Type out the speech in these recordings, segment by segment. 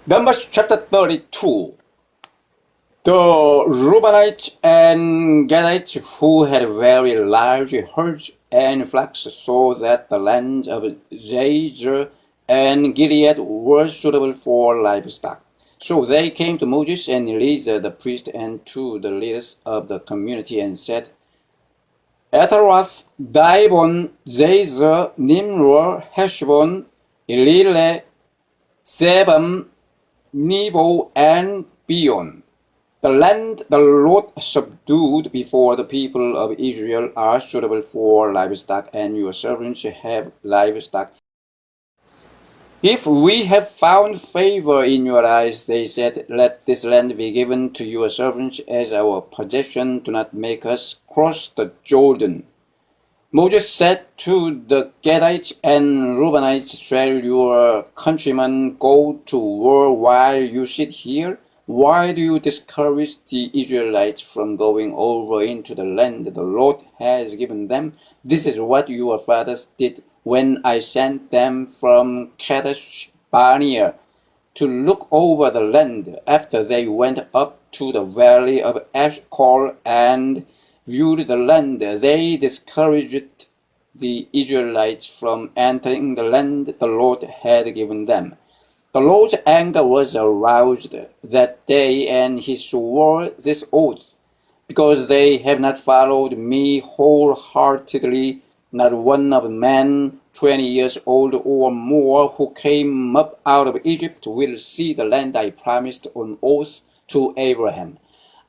Numbers chapter 32. The Reubenites and Gadites who had very large herds and flocks saw that the lands of Jazer and Gilead were suitable for livestock. So they came to Moses and Eleazar the priest and to the leaders of the community and said, Ataroth, Dibon, Jazer, Nimrod, Heshbon, Elile, Sebam, Nebo, and Beon. The land the Lord subdued before the people of Israel are suitable for livestock, and your servants have livestock. If we have found favor in your eyes, they said, let this land be given to your servants as our possession. Do not make us cross the Jordan. Moses said to the Gadites and Reubenites, shall your countrymen go to war while you sit here? Why do you discourage the Israelites from going over into the land the Lord has given them? This is what your fathers did when I sent them from Kadesh Barnea to look over the land after they went up to the valley of Eshcol and viewed the land. They discouraged the Israelites from entering the land the Lord had given them. The Lord's anger was aroused that day, and he swore this oath, because they have not followed me wholeheartedly, not one of men 20 years old or more who came up out of Egypt will see the land I promised on oath to Abraham,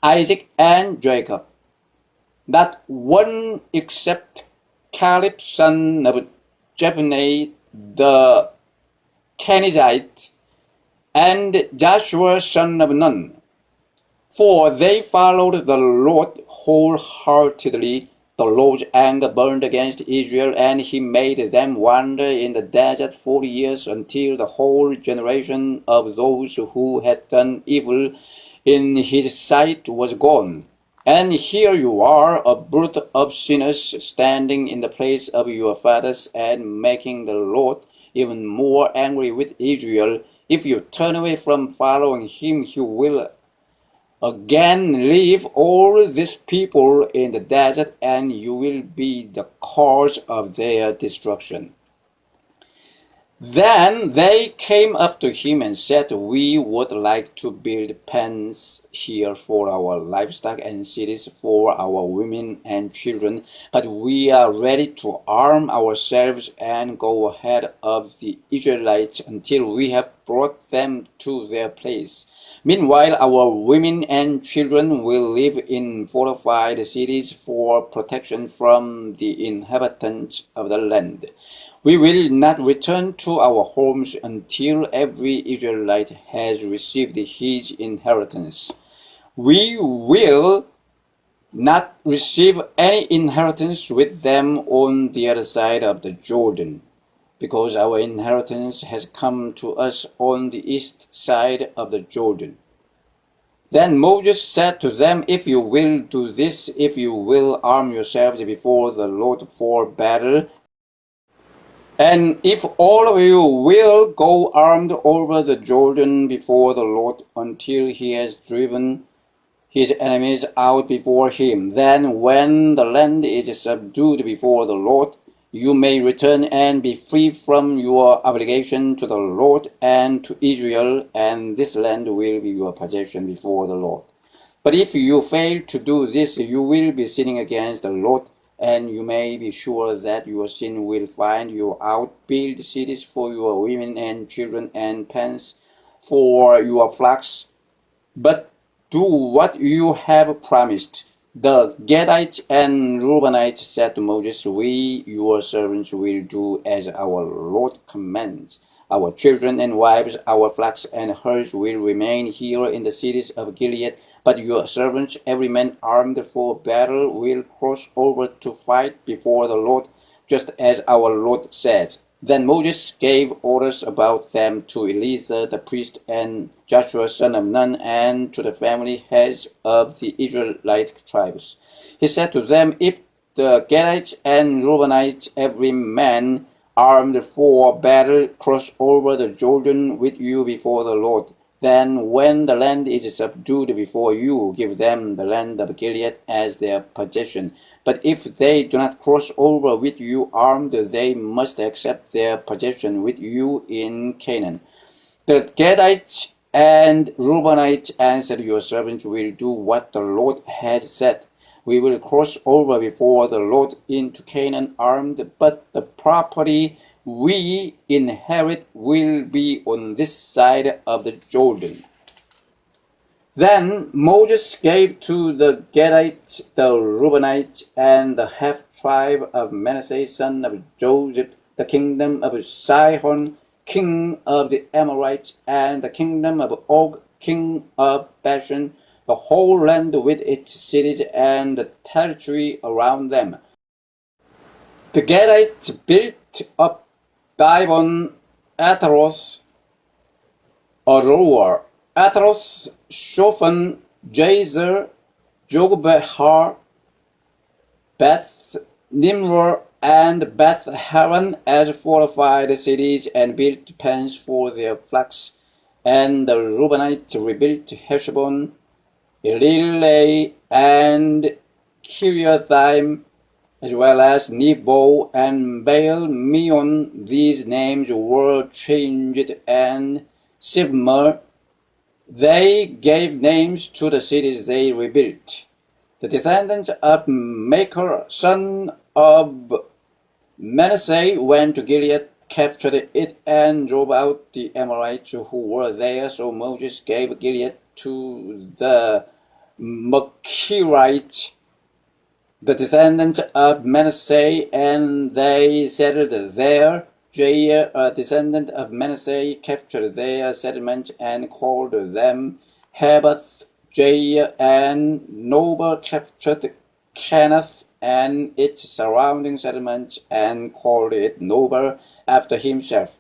Isaac, and Jacob. Not one except Caleb, son of Jephunneh the Kenizzite, and Joshua, son of Nun. For they followed the Lord wholeheartedly. The Lord's anger burned against Israel, and he made them wander in the desert 40 years until the whole generation of those who had done evil in his sight was gone. And here you are, a brood of sinners, standing in the place of your fathers and making the Lord even more angry with Israel. If you turn away from following him, he will again leave all these people in the desert, and you will be the cause of their destruction. Then they came up to him and said, we would like to build pens here for our livestock and cities for our women and children, but we are ready to arm ourselves and go ahead of the Israelites until we have brought them to their place. Meanwhile, our women and children will live in fortified cities for protection from the inhabitants of the land. We will not return to our homes until every Israelite has received his inheritance. We will not receive any inheritance with them on the other side of the Jordan, because our inheritance has come to us on the east side of the Jordan. Then Moses said to them, if you will do this, if you will arm yourselves before the Lord for battle, and if all of you will go armed over the Jordan before the Lord until he has driven his enemies out before him, then when the land is subdued before the Lord, you may return and be free from your obligation to the Lord and to Israel, and this land will be your possession before the Lord. But if you fail to do this, you will be sinning against the Lord, and you may be sure that your sin will find you out. Build cities for your women and children and pens for your flocks, but do what you have promised. The Gadites and Reubenites said to Moses, we, your servants, will do as our Lord commands. Our children and wives, our flocks and herds will remain here in the cities of Gilead, but your servants, every man armed for battle, will cross over to fight before the Lord, just as our Lord says. Then Moses gave orders about them to Eleazar the priest and Joshua son of Nun, and to the family heads of the Israelite tribes. He said to them, if the Gadites and Reubenites, every man armed for battle, cross over the Jordan with you before the Lord, Then when the land is subdued before you, give them the land of Gilead as their possession. But if they do not cross over with you armed, they must accept their possession with you in Canaan. The Gadites and Reubenites answered, your servants will do what the Lord has said. We will cross over before the Lord into Canaan armed, but the property we inherit will be on this side of the Jordan. Then Moses gave to the Gadites, the Reubenites, and the half-tribe of Manasseh, son of Joseph, the kingdom of Sihon, king of the Amorites, and the kingdom of Og, king of Bashan, the whole land with its cities and the territory around them. The Gadites built up Dibon, Ataroth, Aroer, Ataroth, Shophan, Jazer, Jogbehar, Beth Nimrah, and Beth Haran as fortified cities, and built pens for their flocks. And the Reubenites rebuilt Heshbon, Elilei, and Kiriathaim, as well as Nebo and Baal Meon. These names were changed, and Sibmar. They gave names to the cities they rebuilt. The descendants of Machir, son of Manasseh, went to Gilead, captured it, and drove out the Amorites who were there. So Moses gave Gilead to the Machirites, the descendants of Manasseh, and they settled there. Jair, a descendant of Manasseh, captured their settlements and called them Habath. Jair and Noble captured Kenath and its surrounding settlements and called it Noble after himself.